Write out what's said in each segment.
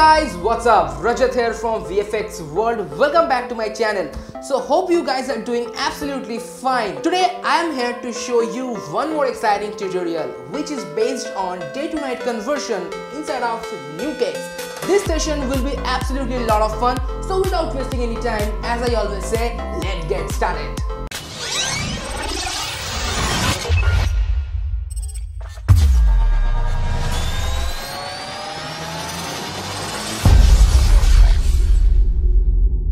guys, what's up? Rajat here from VFX World. Welcome back to my channel. So hope you guys are doing absolutely fine. Today I am here to show you one more exciting tutorial which is based on day to night conversion inside of NUKE X. This session will be absolutely a lot of fun. So without wasting any time, as I always say, let's get started.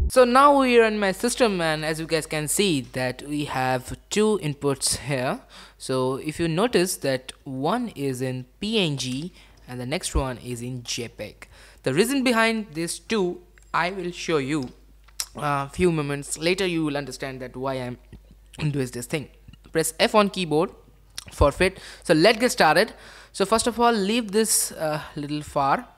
So now we are in my system, and as you guys can see that we have two inputs here. So if you notice that one is in PNG and the next one is in JPEG. The reason behind these two I will show you a few moments later. You will understand that why I'm doing this thing. Press F on keyboard for fit. So let's get started. So first of all, leave this little far.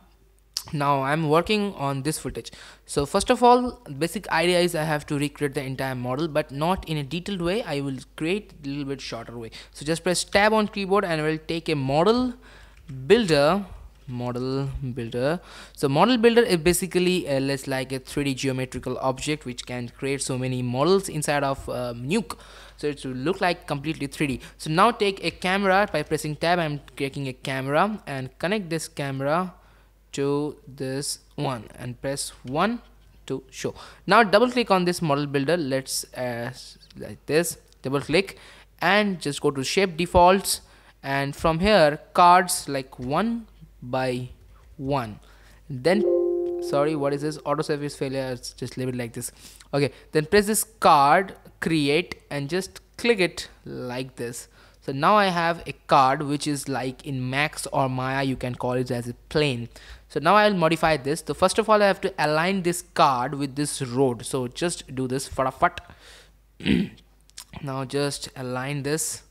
Now I'm working on this footage. So first of all, basic idea is I have to recreate the entire model, but not in a detailed way. I will create a little bit shorter way. So just press tab on keyboard and I will take a model builder. So model builder is basically less like a 3D geometrical object which can create so many models inside of NUKE. So it will look like completely 3D. So now take a camera. By pressing tab, I'm taking a camera and connect this camera to this one and press 1 to show. Now double click on this model builder. Let's like this, double click and just go to shape defaults, and from here cards like 1 by 1. Then sorry, what is this? Auto save is failure. Let's just leave it like this. Okay, then press this card create and just click it like this. So now I have a card which is like in Max or Maya, you can call it as a plane. So now I will modify this. So first of all, I have to align this card with this road. So just do this farafat. Now just align this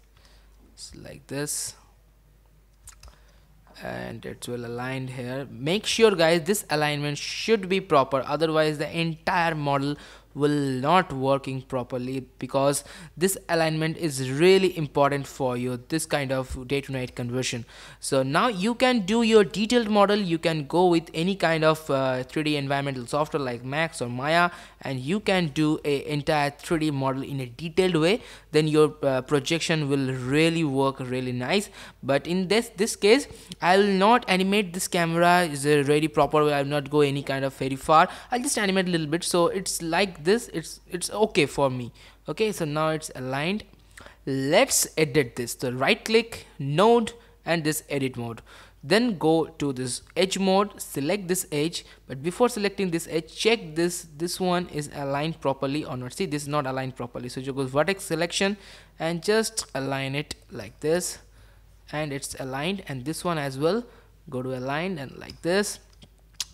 like this, and it will align here. Make sure guys, this alignment should be proper, otherwise the entire model will not working properly, because this alignment is really important for you this kind of day to night conversion. So now you can do your detailed model. You can go with any kind of 3D environmental software like Max or Maya, and you can do a entire 3D model in a detailed way. Then your projection will really work really nice. But in this case, I will not animate this camera is a really proper way. I will not go any kind of very far. I'll just animate a little bit, so it's like this. It's okay for me. Okay, so now it's aligned. Let's edit this. So right click, node, and this edit mode. Then go to this edge mode, select this edge, but before selecting this edge, check this one is aligned properly or not. See, this is not aligned properly. So you go vertex selection and just align it like this, and it's aligned. And this one as well, go to align and like this,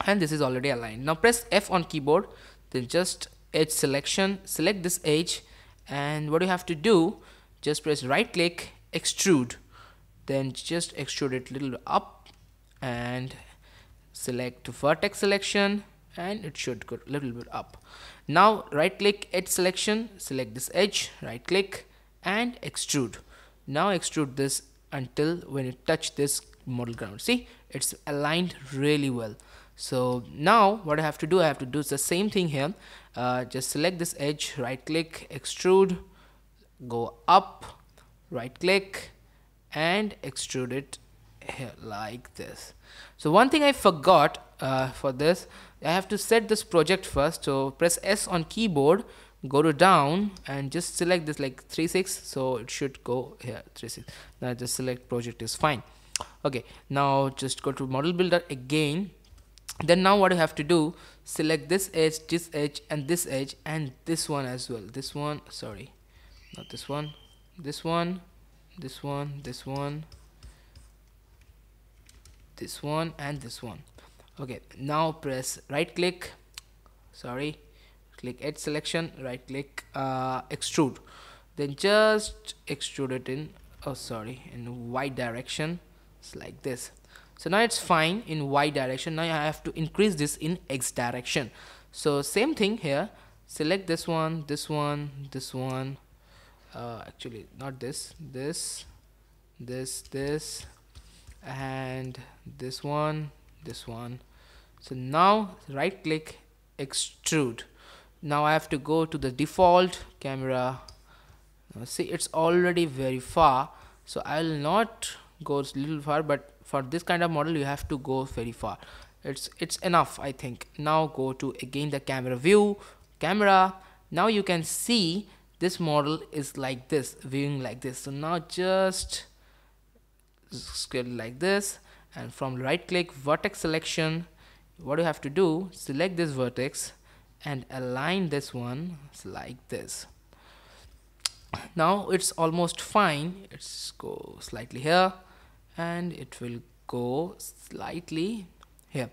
and this is already aligned. Now press F on keyboard, then just edge selection, select this edge, and what you have to do, just press right click, extrude, then just extrude it a little up and select vertex selection, and it should go a little bit up. Now right click, edge selection, select this edge, right click and extrude. Now extrude this until when you touch this model ground. See, it's aligned really well. So now what I have to do, is the same thing here. Just select this edge, right click, extrude, go up, right click and extrude it here like this. So one thing I forgot for this, I have to set this project first. So press S on keyboard, go to down and just select this like 3.6. So it should go here 3.6. Now just select project is fine. Okay, now just go to model builder again. Then now what you have to do, select this edge, and this edge, and this one as well. This one, sorry, not this one, this one, this one, this one, this one, and this one. Okay, now press right click, sorry, click edge selection, right click, extrude, then just extrude it in, oh sorry, in Y direction. It's like this. So now it's fine in Y direction. Now I have to increase this in X direction. So same thing here, select this one, this one, this one, actually not this, this, and this one, So now right click, extrude. Now I have to go to the default camera. See, it's already very far, so I will not go a little far, but for this kind of model you have to go very far. It's enough, I think. Now go to again the camera view, camera. Now you can see this model is like this, viewing like this. So now just scale like this, and from right click, vertex selection, what you have to do, select this vertex and align this one like this. Now it's almost fine. It's go slightly here and it will go slightly here.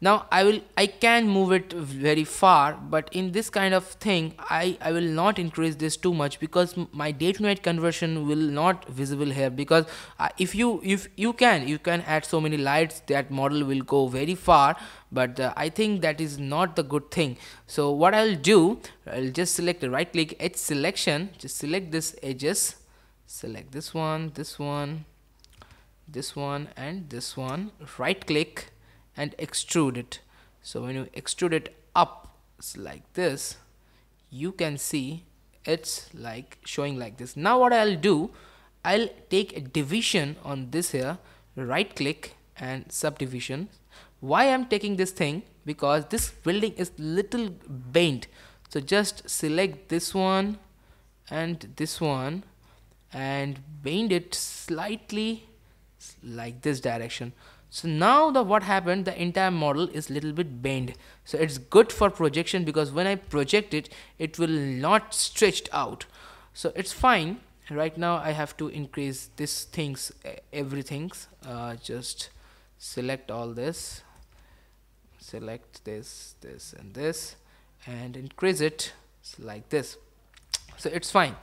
Now I can move it very far, but in this kind of thing I will not increase this too much, because my day to night conversion will not visible here. Because if you can add so many lights, that model will go very far, but I think that is not the good thing. So what I'll do, I'll just select the right click, edge selection, just select this edges, select this one, this one, this one and this one, right click and extrude it. So when you extrude it up like this, you can see it's like showing like this. Now what I'll do, I'll take a division on this here, right click and subdivision. Why I'm taking this thing? Because this building is little bent. So just select this one and this one and bend it slightly like this direction. So now what happened, the entire model is little bit bent. So it's good for projection, because when I project it, it will not stretched out. So it's fine. Right now I have to increase this things, everything. Just select all this, select this, this and this, and increase it like this. So it's fine.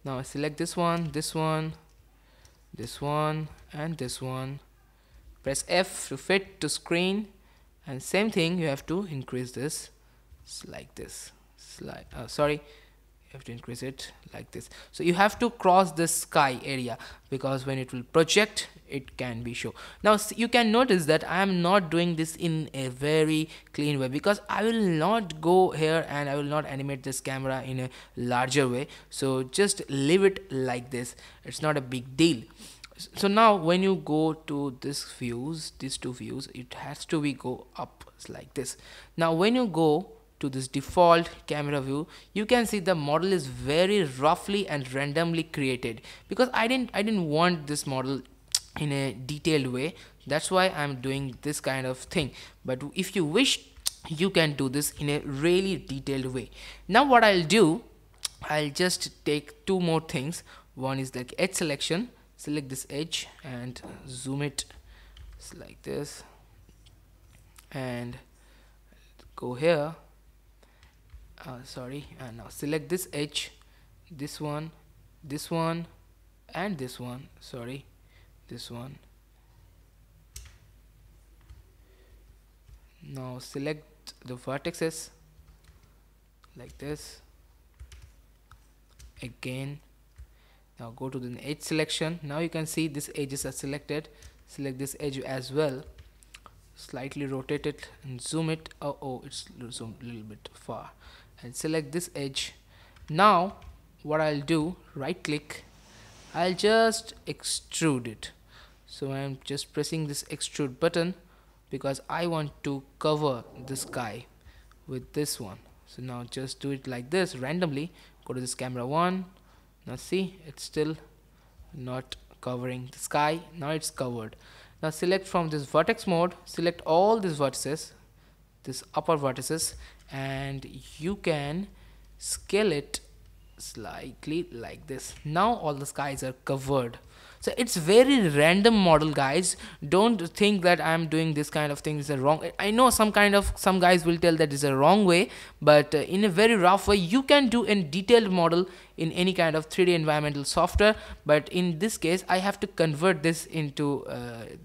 Now I select this one, this one, this one and this one. Press F to fit to screen, and same thing, you have to increase this like this. Sorry, you have to increase it like this. So you have to cross this sky area, because when it will project, it can be shown. Now you can notice that I am not doing this in a very clean way, because I will not go here and I will not animate this camera in a larger way. So just leave it like this. It's not a big deal. So now when you go to this views, these two views, it has to be go up like this. Now when you go to this default camera view, you can see the model is very roughly and randomly created, because I didn't want this model in a detailed way. That's why I'm doing this kind of thing. But if you wish, you can do this in a really detailed way. Now what I'll do, I'll just take two more things. One is the edge selection. Select this edge and zoom it like this, and go here. Sorry, and now select this edge, this one, and this one. Sorry, this one. Now select the vertices like this again. Now go to the edge selection. Now you can see these edges are selected. Select this edge as well, slightly rotate it and zoom it. Oh, it's zoomed a little bit far. And select this edge. Now what I'll do, right click, I'll just extrude it. So I'm just pressing this extrude button, because I want to cover the sky with this one. So now just do it like this randomly. Go to this camera one. Now see, it's still not covering the sky. Now it's covered. Now select from this vertex mode, select all these vertices, this upper vertices, and you can scale it slightly like this. Now all the skies are covered. So it's very random model, guys. Don't think that I'm doing this kind of thing is a wrong. I know some guys will tell that is a wrong way, but in a very rough way you can do a detailed model in any kind of 3D environmental software. But in this case I have to convert this into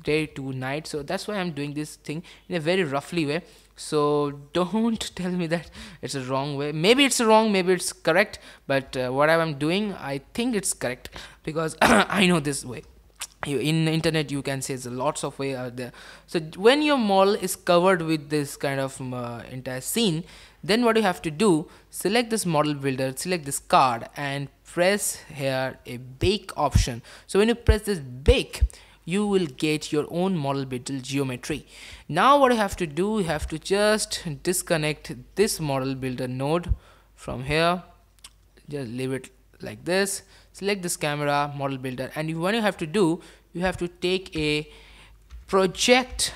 day to night, so that's why I'm doing this thing in a very roughly way. So don't tell me that it's a wrong way. Maybe it's wrong, maybe it's correct, but what I'm doing, I think it's correct, because I know this way. In internet you can say there's lots of way out there. So when your model is covered with this kind of entire scene, then what you have to do, select this model builder, select this card and press here a bake option. So when you press this bake, you will get your own model builder geometry. Now what you have to do, you have to just disconnect this model builder node from here, just leave it like this, select this camera model builder, and what you have to do, you have to take a project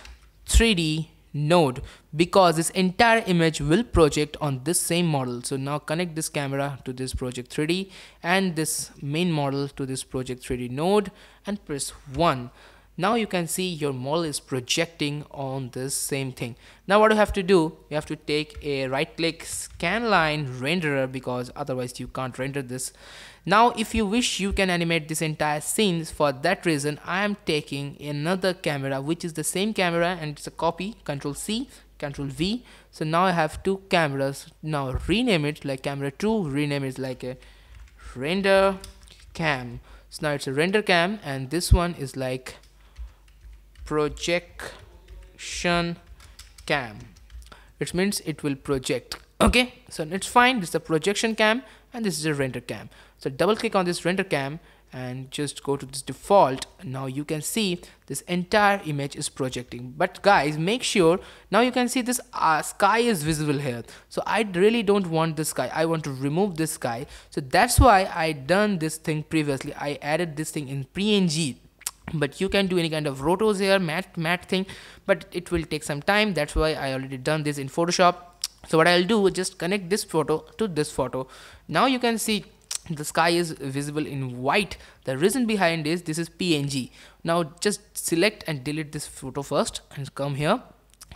3D node, because this entire image will project on this same model. So now connect this camera to this project 3D and this main model to this project 3D node and press 1. Now you can see your model is projecting on this same thing. Now what you have to do, you have to take a right click scan line renderer, because otherwise you can't render this. Now if you wish, you can animate this entire scene. For that reason I am taking another camera which is the same camera and it's a copy, Ctrl C, Ctrl V. So now I have two cameras. Now rename it like camera 2, rename it like a render cam. So now it's a render cam, and this one is like projection cam. It means it will project. Okay, so it's fine. This is a projection cam and this is a render cam. So double click on this render cam and just go to this default. Now you can see this entire image is projecting. But guys, make sure, now you can see this sky is visible here. So I really don't want this sky, I want to remove this sky. So that's why I done this thing previously. I added this thing in PNG, but you can do any kind of rotos here, matte thing, but it will take some time. That's why I already done this in Photoshop. So what I'll do is just connect this photo to this photo. Now you can see the sky is visible in white. The reason behind is this is PNG. Now just select and delete this photo first and come here.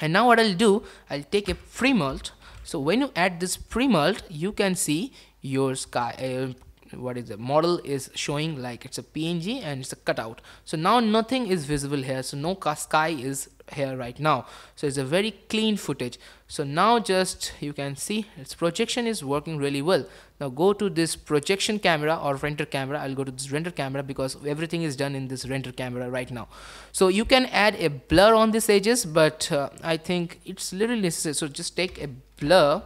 And now what I'll do, I'll take a pre-mult. So when you add this pre-mult, you can see your sky, what is the model is showing like it's a PNG and it's a cutout. So now nothing is visible here, so no sky is here right now. So it's a very clean footage. So now just you can see its projection is working really well. Now go to this projection camera or render camera. I'll go to this render camera because everything is done in this render camera right now. So you can add a blur on these edges, but I think it's little necessary. So just take a blur,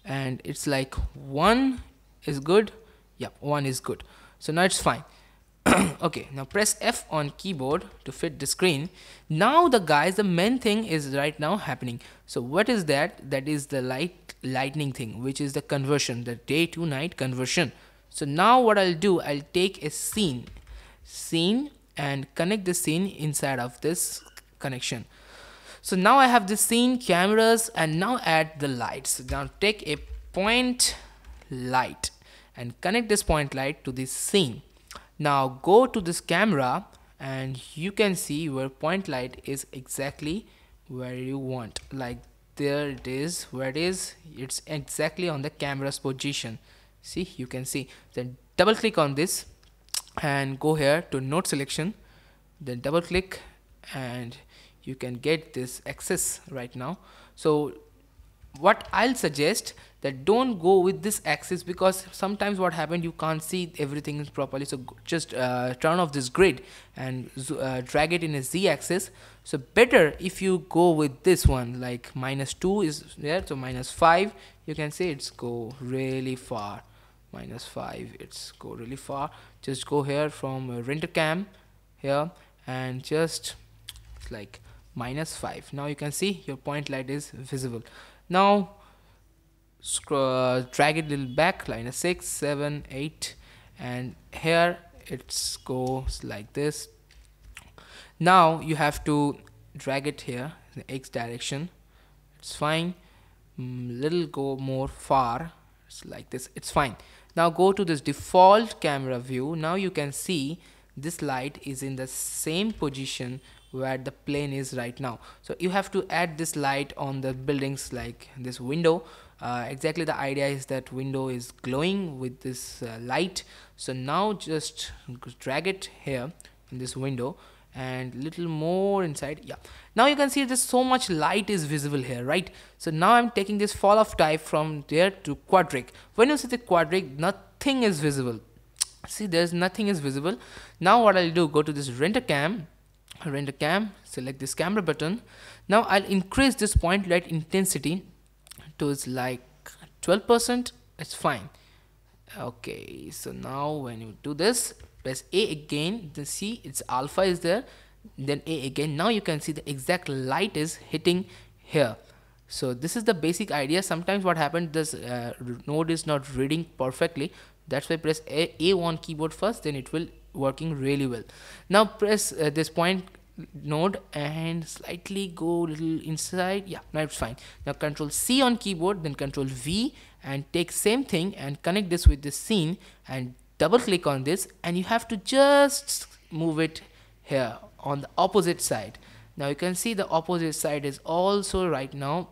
and it's like 1 is good. Yep, 1 is good. So now it's fine. Okay, now press F on keyboard to fit the screen. Now the main thing is right now happening. So what is that? That is the lightning thing, which is the conversion, the day to night conversion. So now what I'll do, I'll take a scene and connect the scene inside of this connection. So now I have the scene, cameras, and now add the lights. Now take a point light and connect this point light to this scene. Now go to this camera and you can see your point light is exactly where you want. Like there it is, where it is, it's exactly on the camera's position. See, you can see. Then double click on this and go here to node selection. Then double click and you can get this axis right now. So what I'll suggest, that don't go with this axis, because sometimes what happened, you can't see everything properly. So just turn off this grid and drag it in a Z axis. So better if you go with this one, like -2 is there, so -5, you can see it's go really far. -5, it's go really far. Just go here from render cam here and just like -5. Now you can see your point light is visible. Now drag it a little back, like 6, 7, 8, and here it goes like this. Now you have to drag it here in the X direction. It's fine. Little go more far. It's like this. It's fine. Now go to this default camera view. Now you can see this light is in the same position where the plane is right now. So you have to add this light on the buildings, like this window. Exactly the idea is that window is glowing with this light. So now just drag it here in this window and little more inside. Yeah, now you can see there's so much light is visible here, right? So now I'm taking this fall off type from there to quadric. When you see the quadric, nothing is visible. See, there's nothing is visible. Now what I'll do, go to this render cam, select this camera button. Now I'll increase this point light intensity to its like 12%. It's fine. Okay, so now when you do this, press A again, then see its alpha is there, then A again. Now you can see the exact light is hitting here. So this is the basic idea. Sometimes what happens, this node is not reading perfectly. That's why press A on keyboard first, then it will working really well. Now press this point node and slightly go little inside. Yeah, now it's fine. Now Control C on keyboard, then Control V, and take same thing and connect this with this scene and double click on this, and you have to just move it here on the opposite side. Now you can see the opposite side is also right now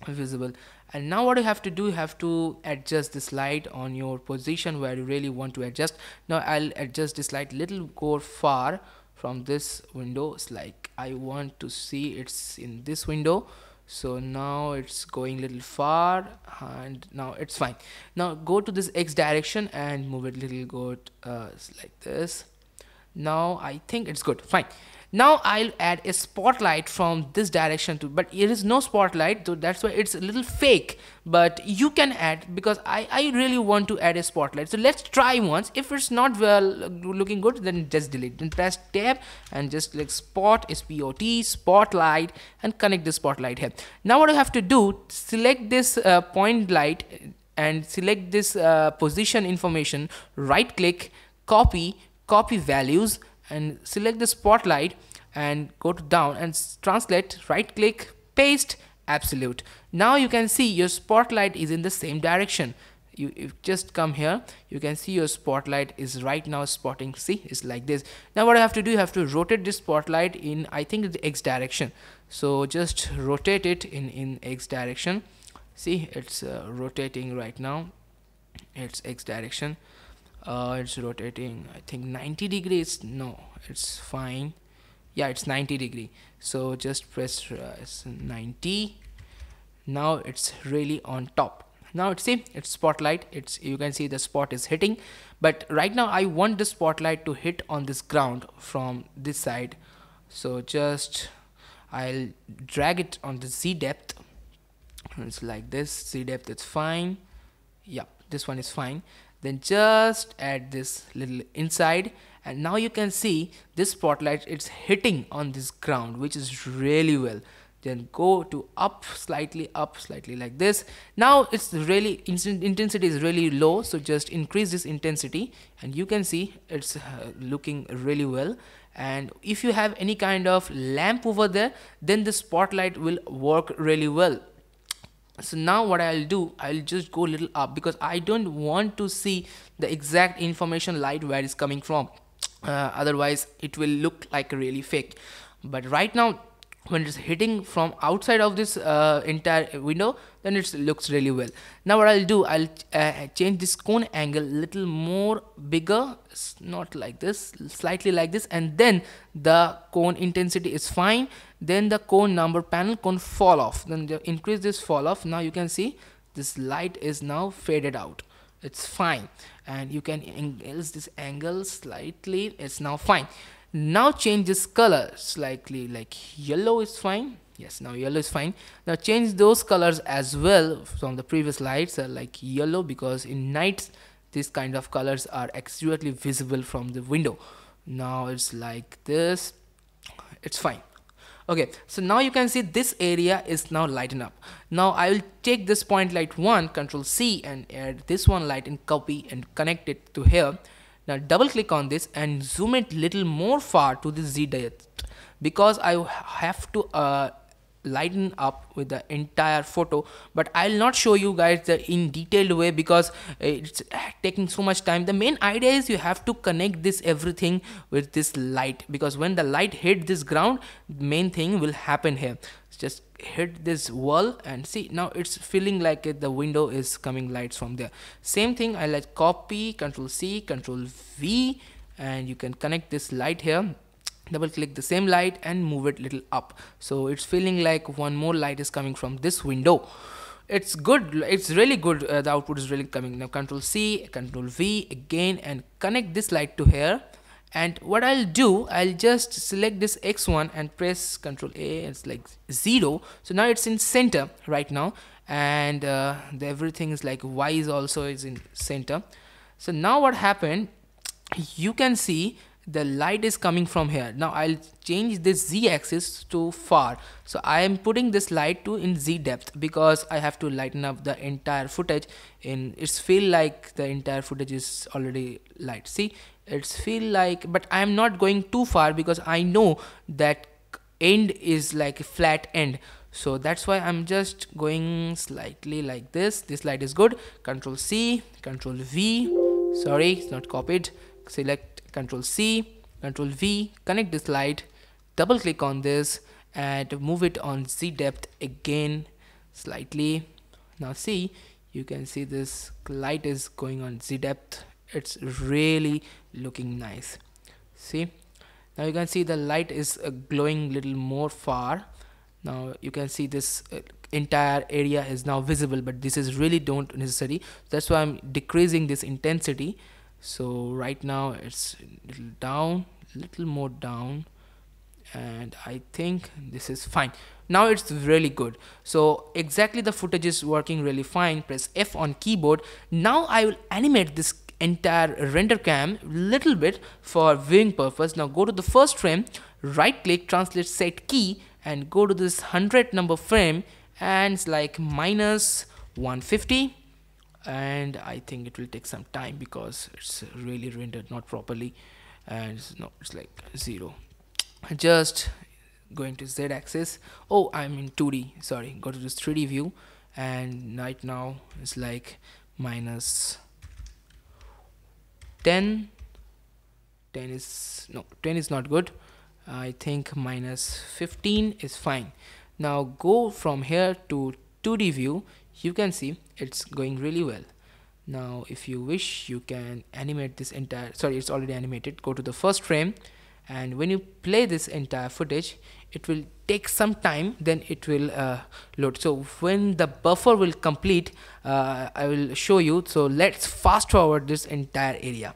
visible. And now what you have to do, you have to adjust this light on your position where you really want to adjust. Now I'll adjust this light little, go far from this window. It's like I want to see it's in this window, so now it's going little far, and now it's fine. Now go to this X direction and move it little, go like this. Now I think it's good, fine. Now I'll add a spotlight from this direction to, but here is no spotlight, so that's why it's a little fake, but you can add, because I really want to add a spotlight. So let's try once. If it's not well looking good, then just delete, then press tab and just click spotlight, and connect the spotlight here. Now what you have to do, select this point light and select this position information, right click, copy values, and select the spotlight and go to down and translate, right click, paste, absolute. Now you can see your spotlight is in the same direction. You just come here, you can see your spotlight is right now spotting. See, it's like this. Now what I have to do, you have to rotate this spotlight in, I think, the X direction. So just rotate it in X direction. See, it's rotating right now. It's X direction. It's rotating, I think 90 degrees. No, it's fine. Yeah, it's 90 degree. So just press 90. Now it's really on top. Now it's see, it's spotlight. It's, you can see the spot is hitting, but right now I want the spotlight to hit on this ground from this side. So just I'll drag it on the Z depth. It's like this. Z depth, it's fine. Yeah, this one is fine. Then just add this little inside, and now you can see this spotlight, it's hitting on this ground, which is really well. Then go to up slightly like this. Now it's really intensity is really low, so just increase this intensity, and you can see it's looking really well. And if you have any kind of lamp over there, then the spotlight will work really well. So now what I'll do, I'll just go a little up, because I don't want to see the exact information light where it's coming from, otherwise it will look like really fake. But right now when it's hitting from outside of this entire window, then it looks really well. Now what I'll do, I'll change this cone angle little more bigger, not like this, slightly like this, and then the cone intensity is fine. Then the cone number panel, cone fall off, then increase this fall off. Now you can see this light is now faded out. It's fine, and you can increase this angle slightly. It's now fine. Now change this color slightly, like yellow is fine. Yes, now yellow is fine. Now change those colors as well from the previous lights, like yellow, because in nights these kind of colors are accurately visible from the window. Now it's like this. It's fine. Okay, so now you can see this area is now lighten up. Now I will take this point light 1, Control C, and add this one light and copy and connect it to here. Now double click on this and zoom it little more far to the Z depth, because I have to lighten up with the entire photo, but I'll not show you guys the in detailed way because it's taking so much time. The main idea is you have to connect this everything with this light, because when the light hit this ground, main thing will happen here. Just hit this wall and see, now it's feeling like the window is coming lights from there. Same thing, I like copy, Control C, Control V, and you can connect this light here. Double click the same light and move it little up, so it's feeling like one more light is coming from this window. It's good, it's really good. The output is really coming. Now control C, control V again, and connect this light to here. And what I'll do, I'll just select this X1 and press control A. It's like 0, so now it's in center right now, and everything is like Y is also is in center. So now what happened, you can see the light is coming from here. Now I'll change this Z axis to far, so I am putting this light to in Z depth, because I have to lighten up the entire footage. In it's feel like the entire footage is already light. See, it's feel like, but I am not going too far because I know that end is like a flat end, so that's why I'm just going slightly like this. This light is good. Control C, control V, sorry, it's not copied. Select control C, control V, connect this light, double click on this and move it on Z depth again slightly. Now see, you can see this light is going on Z depth. It's really looking nice. See, now you can see the light is glowing little more far. Now you can see this entire area is now visible, but this is really don't necessary. That's why I'm decreasing this intensity. So right now it's little down, little more down, and I think this is fine. Now it's really good. So exactly the footage is working really fine. Press F on keyboard. Now I will animate this entire render cam little bit for viewing purpose. Now go to the first frame, right click, translate set key, and go to this 100 number frame, and it's like minus 150. And I think it will take some time because it's really rendered not properly, and it's like 0. Just going to Z axis. Oh, I'm in 2D, sorry. Go to this 3D view, and right now it's like minus 10. 10 is not good. I think minus 15 is fine. Now go from here to 2D view. You can see it's going really well. Now if you wish, you can animate this entire, sorry, it's already animated. Go to the first frame, and when you play this entire footage, it will take some time, then it will load. So when the buffer will complete, I will show you. So let's fast forward this entire area.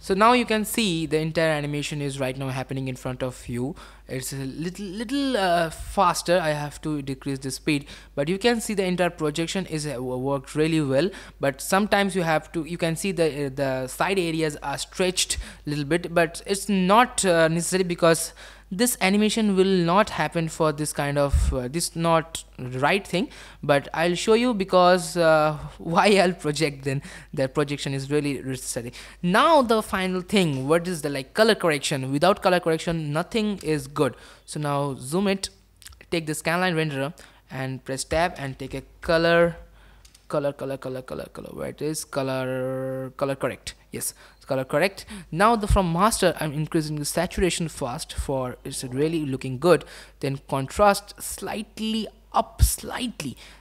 So now you can see the entire animation is right now happening in front of you. It's a little faster. I have to decrease the speed, but you can see the entire projection is worked really well. But sometimes you have to, you can see the side areas are stretched a little bit, but it's not necessary, because this animation will not happen for this kind of this not right thing. But I'll show you, because why I'll project, then the projection is really necessary. Now the final thing, what is the like color correction? Without color correction, nothing is good. So now zoom it, take the scanline renderer and press tab and take a color, where it is, color correct. Yes, color correct. Now from master, I'm increasing the saturation fast, for it's really looking good. Then contrast slightly up,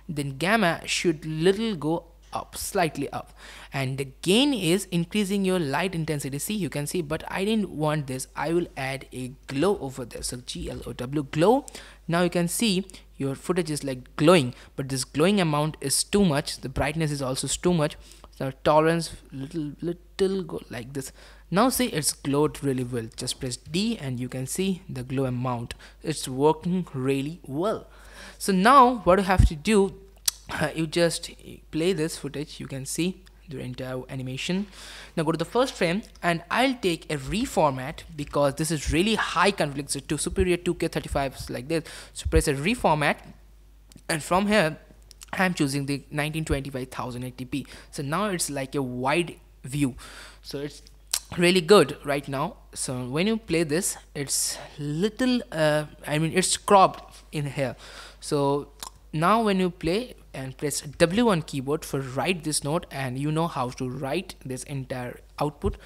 then gamma should little go up, slightly up, and the gain is increasing your light intensity. See, you can see, but I didn't want this. I will add a glow over there, so GLOW, glow. Now you can see your footage is like glowing, but this glowing amount is too much. The brightness is also too much. So tolerance little go like this. Now see, it's glowed really well. Just press D and you can see the glow amount. It's working really well. So now what you have to do, you just play this footage. You can see the entire animation. Now go to the first frame, and I'll take a reformat, because this is really high conflict, so to superior 2K35 like this. So press a reformat, and from here I'm choosing the 1920 by 1080p. So now it's like a wide view, so it's really good right now. So when you play this, it's little it's cropped in here. So now when you play and press W on keyboard for write this note, and you know how to write this entire output.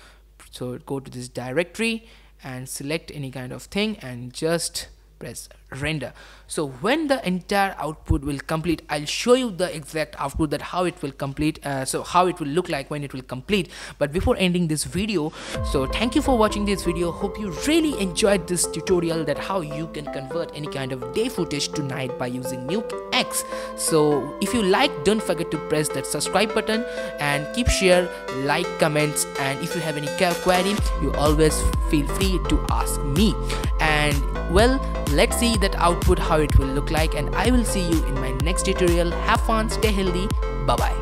So go to this directory and select any kind of thing and just press render. So when the entire output will complete, I'll show you the exact output, that how it will complete, so how it will look like when it will complete. But before ending this video, so thank you for watching this video. Hope you really enjoyed this tutorial, that how you can convert any kind of day footage to night by using NUKE X. So if you like, don't forget to press that subscribe button and keep share, like, comments, and if you have any query, you always feel free to ask me. And well, let's see that output, how it will look like, and I will see you in my next tutorial. Have fun, stay healthy, bye bye.